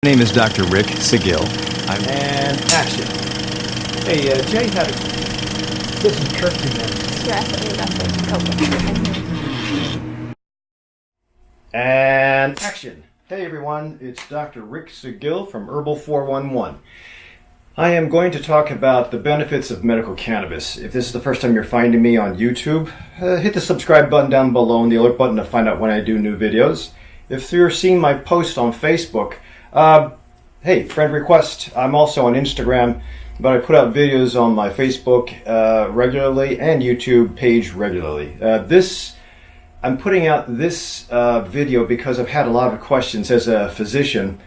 My name is Dr. Rick Seguil. And action. Hey, Jay, this is Kirk And action. Hey everyone, it's Dr. Rick Seguil from Herbal 411. I am going to talk about the benefits of medical cannabis. If this is the first time you're finding me on YouTube, hit the subscribe button down below and the alert button to find out when I do new videos. If you're seeing my post on Facebook, hey, friend request. I'm also on Instagram, but I put out videos on my Facebook regularly and YouTube page regularly. I'm putting out this video because I've had a lot of questions as a physician.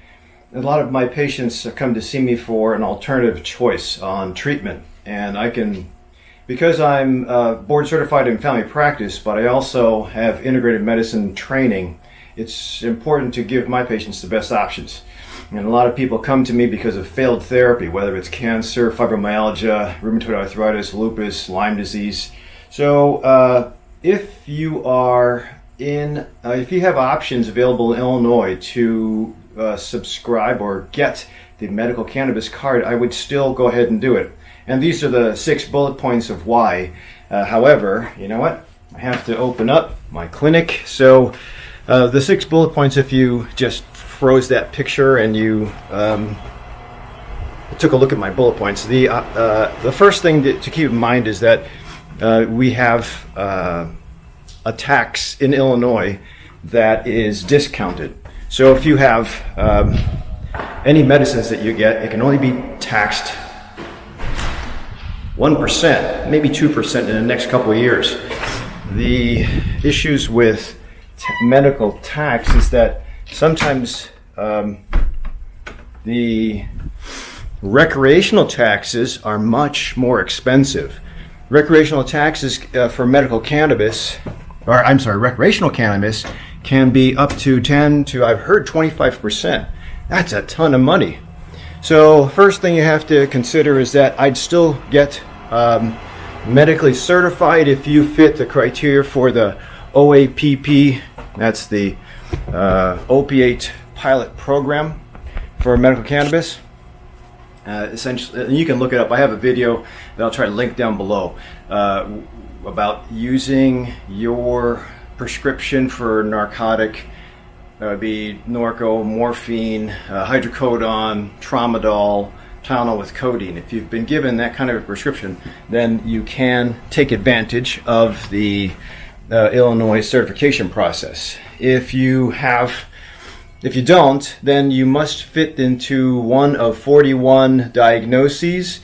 A lot of my patients come to see me for an alternative choice on treatment, and because I'm board certified in family practice, but I also have integrated medicine training, it's important to give my patients the best options. And a lot of people come to me because of failed therapy, whether it's cancer, fibromyalgia, rheumatoid arthritis, lupus, Lyme disease. So if you have options available in Illinois to subscribe or get the medical cannabis card, I would still go ahead and do it. And these are the 6 bullet points of why. However, you know what? I have to open up my clinic. So the 6 bullet points, if you just froze that picture and you took a look at my bullet points, the first thing to keep in mind is that we have a tax in Illinois that is discounted. So if you have any medicines that you get, it can only be taxed 1%, maybe 2% in the next couple of years. The issues with medical tax is that sometimes the recreational taxes are much more expensive. Recreational taxes for medical cannabis, recreational cannabis can be up to 10 to, I've heard, 25%. That's a ton of money. So first thing you have to consider is that I'd still get medically certified if you fit the criteria for the OAPP. That's the opiate pilot program for medical cannabis. Essentially, you can look it up. I have a video that I'll try to link down below about using your prescription for narcotic. That would be Norco, morphine, hydrocodone, tramadol, Tylenol with codeine. If you've been given that kind of a prescription, then you can take advantage of the Illinois certification process. If you don't, then you must fit into one of 41 diagnoses,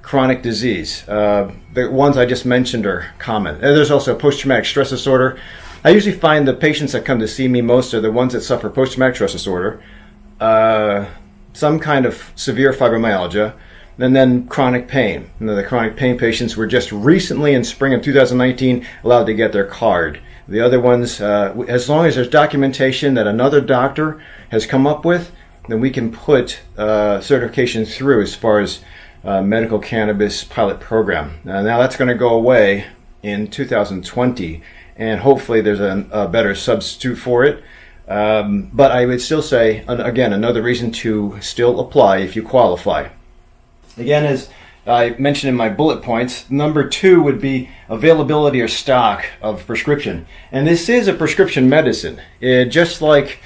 chronic disease. The ones I just mentioned are common. There's also post-traumatic stress disorder. I usually find the patients that come to see me most are the ones that suffer post-traumatic stress disorder, some kind of severe fibromyalgia, and then chronic pain. And the chronic pain patients were just recently in spring of 2019 allowed to get their card. The other ones, as long as there's documentation that another doctor has come up with, then we can put certification through as far as medical cannabis pilot program. Now that's going to go away in 2020, and hopefully there's a better substitute for it. But I would still say, again, another reason to still apply if you qualify. Again, as I mentioned in my bullet points, number 2 would be availability or stock of prescription. And this is a prescription medicine. Just like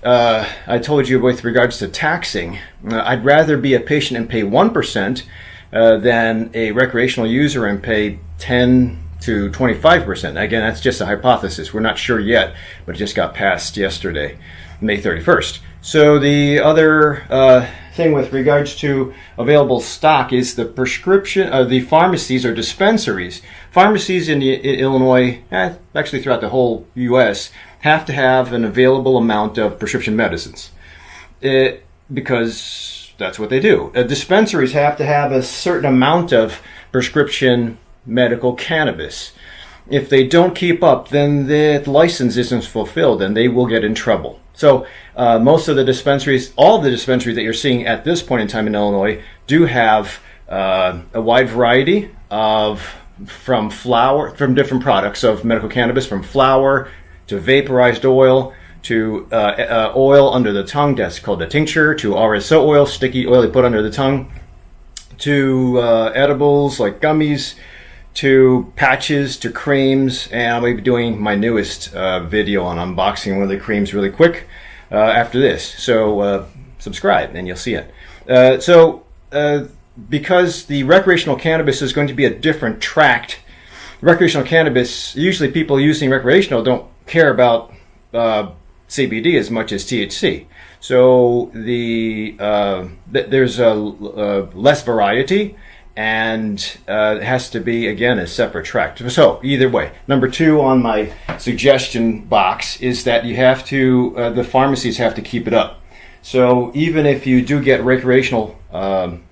I told you with regards to taxing, I'd rather be a patient and pay 1% than a recreational user and pay 10 to 25%. Again, that's just a hypothesis. We're not sure yet, but it just got passed yesterday, May 31st. So the other thing with regards to available stock is the prescription, the pharmacies or dispensaries. Pharmacies in Illinois, actually throughout the whole U.S., have to have an available amount of prescription medicines because that's what they do. Dispensaries have to have a certain amount of prescription medical cannabis. If they don't keep up, then the license isn't fulfilled and they will get in trouble. So most of the dispensaries, all of the dispensaries that you're seeing at this point in time in Illinois do have a wide variety from different products of medical cannabis, from flower to vaporized oil to oil under the tongue, that's called a tincture, to RSO oil, sticky oil you put under the tongue, to edibles like gummies, to patches, to creams, and I'll be doing my newest video on unboxing one of the creams really quick after this. So subscribe and you'll see it. Because the recreational cannabis is going to be a different tract, recreational cannabis, usually people using recreational don't care about CBD as much as THC. So there's less variety, and it has to be, again, a separate tract. So either way, number 2 on my suggestion box is that you have to, the pharmacies have to keep it up. So even if you do get recreational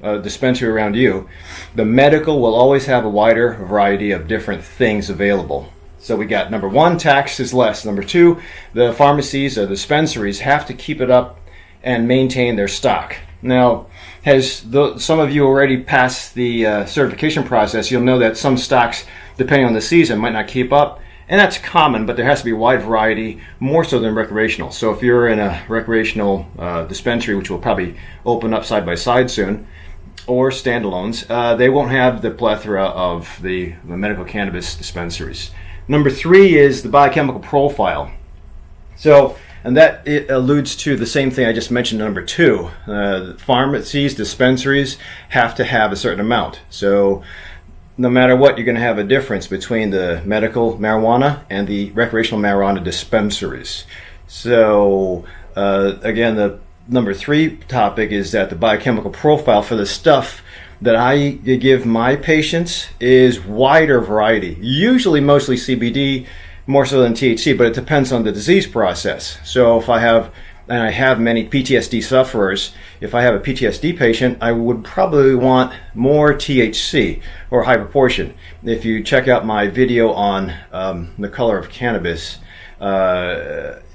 dispensary around you, the medical will always have a wider variety of different things available. So we got number 1, tax is less. Number 2, the pharmacies or dispensaries have to keep it up and maintain their stock. Now, some of you already passed the certification process, you'll know that some stocks, depending on the season, might not keep up. And that's common, but there has to be a wide variety, more so than recreational. So if you're in a recreational dispensary, which will probably open up side by side soon, or standalones, they won't have the plethora of the medical cannabis dispensaries. Number 3 is the biochemical profile. So, and that it alludes to the same thing I just mentioned in number 2. Pharmacies, dispensaries have to have a certain amount. So no matter what, you're going to have a difference between the medical marijuana and the recreational marijuana dispensaries. So again, the number 3 topic is that the biochemical profile for the stuff that I give my patients is wider variety, usually mostly CBD, more so than THC, but it depends on the disease process. So if I have, and I have many PTSD sufferers, if I have a PTSD patient, I would probably want more THC or high proportion. If you check out my video on the color of cannabis,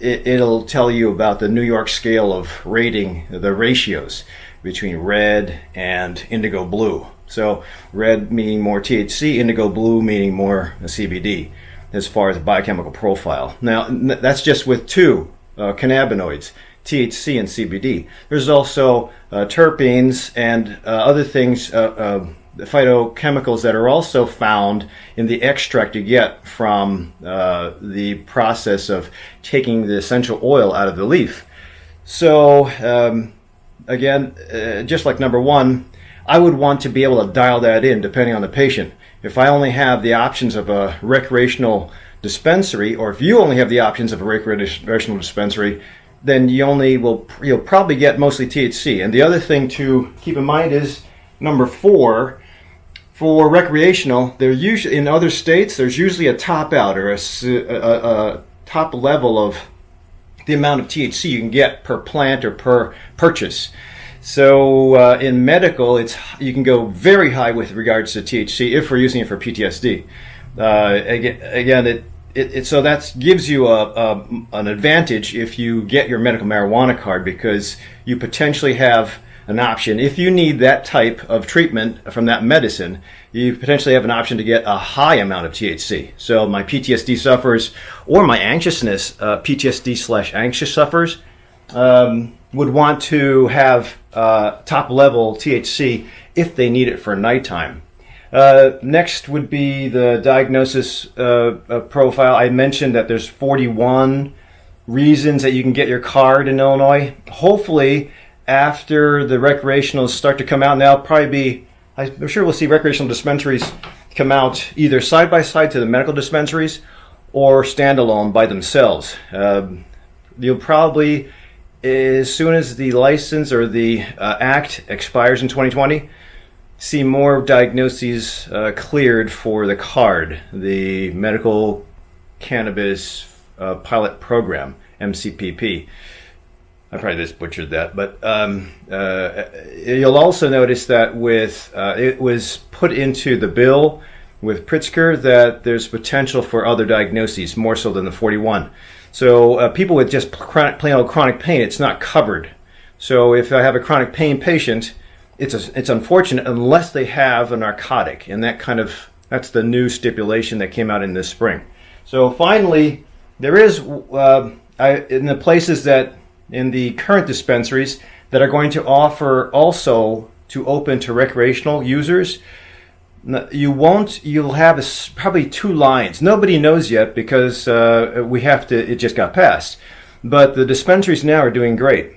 it'll tell you about the New York scale of rating the ratios between red and indigo blue. So red meaning more THC, indigo blue meaning more CBD as far as the biochemical profile. Now that's just with 2 cannabinoids, THC and CBD. There's also terpenes and other things, phytochemicals that are also found in the extract you get from the process of taking the essential oil out of the leaf. So again, just like number 1, I would want to be able to dial that in depending on the patient. If I only have the options of a recreational dispensary, or if you only have the options of a recreational dispensary, then you'll probably get mostly THC. And the other thing to keep in mind is number 4, for recreational, in other states, there's usually a top out or a top level of the amount of THC you can get per plant or per purchase. So in medical, you can go very high with regards to THC if we're using it for PTSD. Again, so that gives you an advantage if you get your medical marijuana card, because you potentially have an option. If you need that type of treatment from that medicine, you potentially have an option to get a high amount of THC. So my PTSD sufferers, or my anxiousness, PTSD/anxious sufferers, would want to have top level THC if they need it for nighttime. Next would be the diagnosis profile. I mentioned that there's 41 reasons that you can get your card in Illinois. Hopefully, after the recreationals start to come out, and that'll probably be, I'm sure we'll see recreational dispensaries come out either side by side to the medical dispensaries or standalone by themselves. You'll probably, as soon as the license or the act expires in 2020, see more diagnoses cleared for the card, the Medical Cannabis Pilot Program, MCPP. I probably just butchered that, but you'll also notice that it was put into the bill with Pritzker that there's potential for other diagnoses, more so than the 41. So people with just plain old chronic pain, it's not covered. So if I have a chronic pain patient, it's unfortunate unless they have a narcotic, and that's the new stipulation that came out in this spring. So finally, there is in the places that, in the current dispensaries that are going to offer also to open to recreational users, you'll have probably 2 lines. Nobody knows yet because it just got passed. But the dispensaries now are doing great.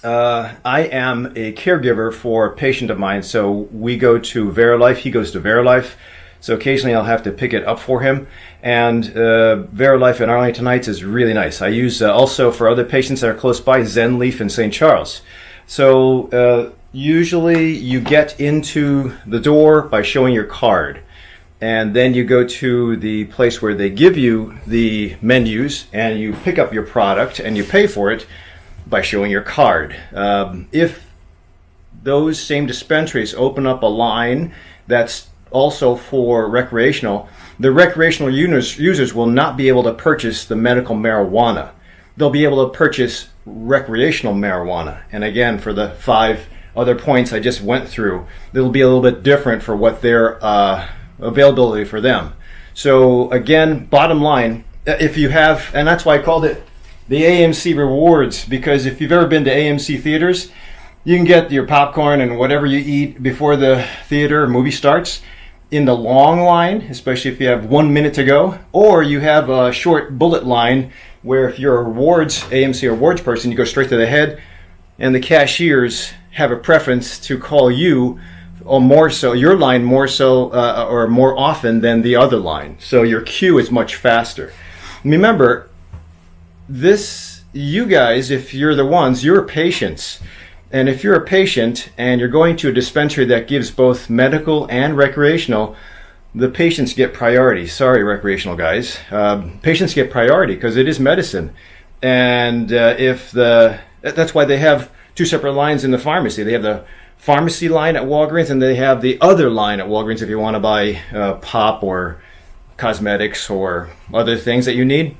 I am a caregiver for a patient of mine, so we go to Verilife. He goes to Verilife. So occasionally I'll have to pick it up for him. And Verilife in Arlington Heights is really nice. I use also for other patients that are close by, Zen Leaf in St. Charles. So usually you get into the door by showing your card. And then you go to the place where they give you the menus and you pick up your product and you pay for it by showing your card. If those same dispensaries open up a line that's also for recreational, the recreational users will not be able to purchase the medical marijuana. They'll be able to purchase recreational marijuana. And again, for the 5 other points I just went through, it'll be a little bit different for what their availability for them. So again, bottom line, if you have, and that's why I called it the AMC Rewards, because if you've ever been to AMC theaters, you can get your popcorn and whatever you eat before the theater or movie starts in the long line, especially if you have 1 minute to go, or you have a short bullet line where if you're a AMC Rewards person, you go straight to the head, and the cashiers have a preference to call you or more so, your line more so or more often than the other line. So your queue is much faster. Remember, you guys, if you're the ones, you're patients. And if you're a patient and you're going to a dispensary that gives both medical and recreational, the patients get priority. Sorry, recreational guys. Patients get priority because it is medicine. And that's why they have 2 separate lines in the pharmacy. They have the pharmacy line at Walgreens, and they have the other line at Walgreens if you want to buy pop or cosmetics or other things that you need.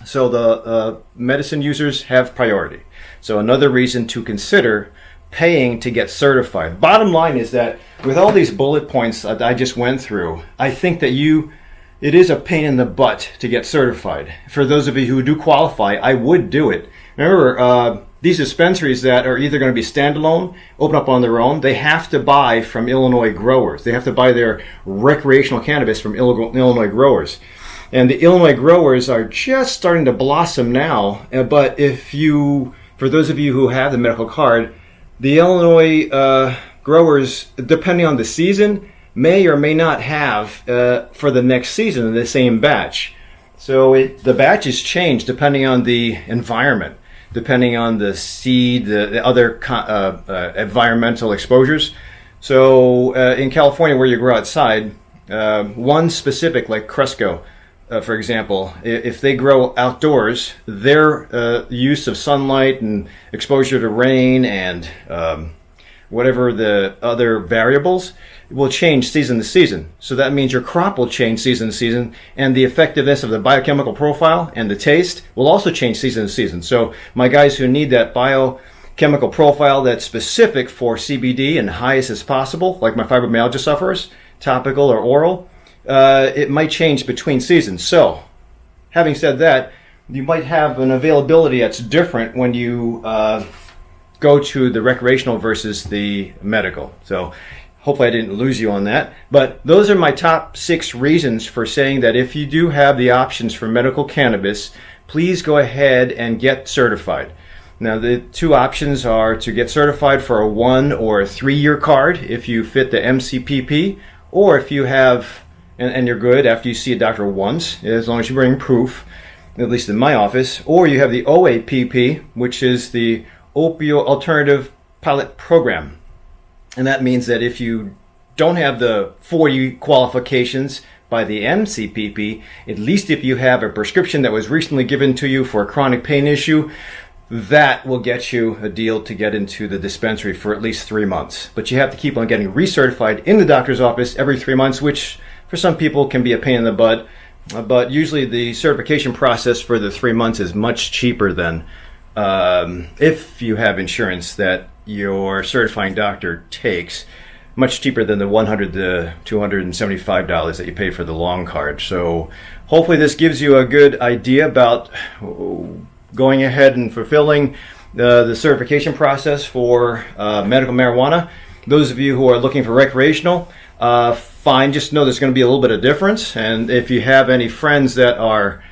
So the medicine users have priority. So another reason to consider paying to get certified. Bottom line is that with all these bullet points that I just went through, I think that it is a pain in the butt to get certified. For those of you who do qualify, I would do it. Remember, these dispensaries that are either going to be standalone, open up on their own, they have to buy from Illinois growers. They have to buy their recreational cannabis from Illinois growers. And the Illinois growers are just starting to blossom now. But for those of you who have the medical card, the Illinois growers, depending on the season, may or may not have for the next season the same batch. So the batches change depending on the environment, depending on the seed, the other environmental exposures. So in California, where you grow outside, one specific, like Cresco, for example, if they grow outdoors, their use of sunlight and exposure to rain and whatever the other variables will change season to season. So that means your crop will change season to season, and the effectiveness of the biochemical profile and the taste will also change season to season. So my guys who need that biochemical profile that's specific for CBD and highest as possible, like my fibromyalgia sufferers, topical or oral, it might change between seasons. So having said that, you might have an availability that's different when you go to the recreational versus the medical. So hopefully I didn't lose you on that. But those are my top 6 reasons for saying that if you do have the options for medical cannabis, please go ahead and get certified. Now, the 2 options are to get certified for a 1 or a 3-year card if you fit the MCPP, or if you have, and you're good after you see a doctor once, as long as you bring proof, at least in my office, or you have the OAPP, which is the Opioid Alternative Pilot Program. And that means that if you don't have the 40 qualifications by the MCPP, at least if you have a prescription that was recently given to you for a chronic pain issue, that will get you a deal to get into the dispensary for at least 3 months. But you have to keep on getting recertified in the doctor's office every 3 months, which for some people can be a pain in the butt. But usually the certification process for the 3 months is much cheaper than if you have insurance that your certifying doctor takes. much cheaper than the $100 to $275 that you pay for the long card. So hopefully this gives you a good idea about going ahead and fulfilling the certification process for medical marijuana. Those of you who are looking for recreational, fine, just know there's going to be a little bit of difference. And if you have any friends that are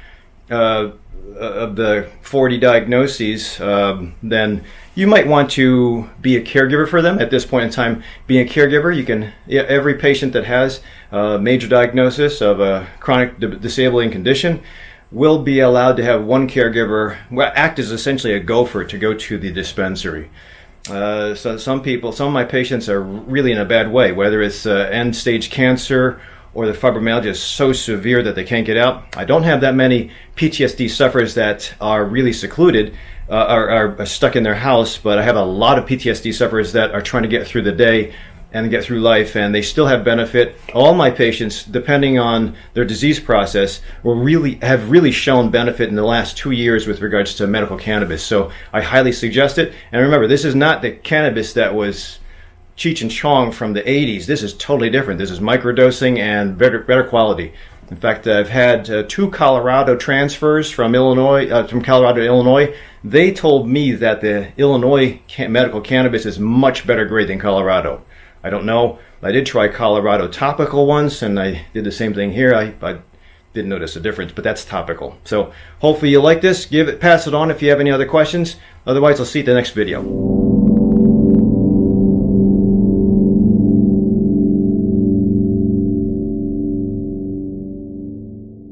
of the 40 diagnoses, then you might want to be a caregiver for them. At this point in time, being a caregiver, you can, every patient that has a major diagnosis of a chronic disabling condition will be allowed to have one caregiver act as essentially a gopher to go to the dispensary. So some of my patients are really in a bad way, whether it's end-stage cancer or the fibromyalgia is so severe that they can't get out. I don't have that many PTSD sufferers that are really secluded, are stuck in their house, but I have a lot of PTSD sufferers that are trying to get through the day and get through life, and they still have benefit. All my patients, depending on their disease process, have really shown benefit in the last 2 years with regards to medical cannabis. So I highly suggest it. And remember, this is not the cannabis that was Cheech and Chong from the 80s. This is totally different. This is microdosing and better quality. In fact, I've had 2 Colorado transfers from Colorado to Illinois. They told me that the Illinois medical cannabis is much better grade than Colorado. I don't know. I did try Colorado topical once, and I did the same thing here. I didn't notice a difference, but that's topical. So hopefully you like this. Pass it on if you have any other questions. Otherwise, I'll see you at the next video.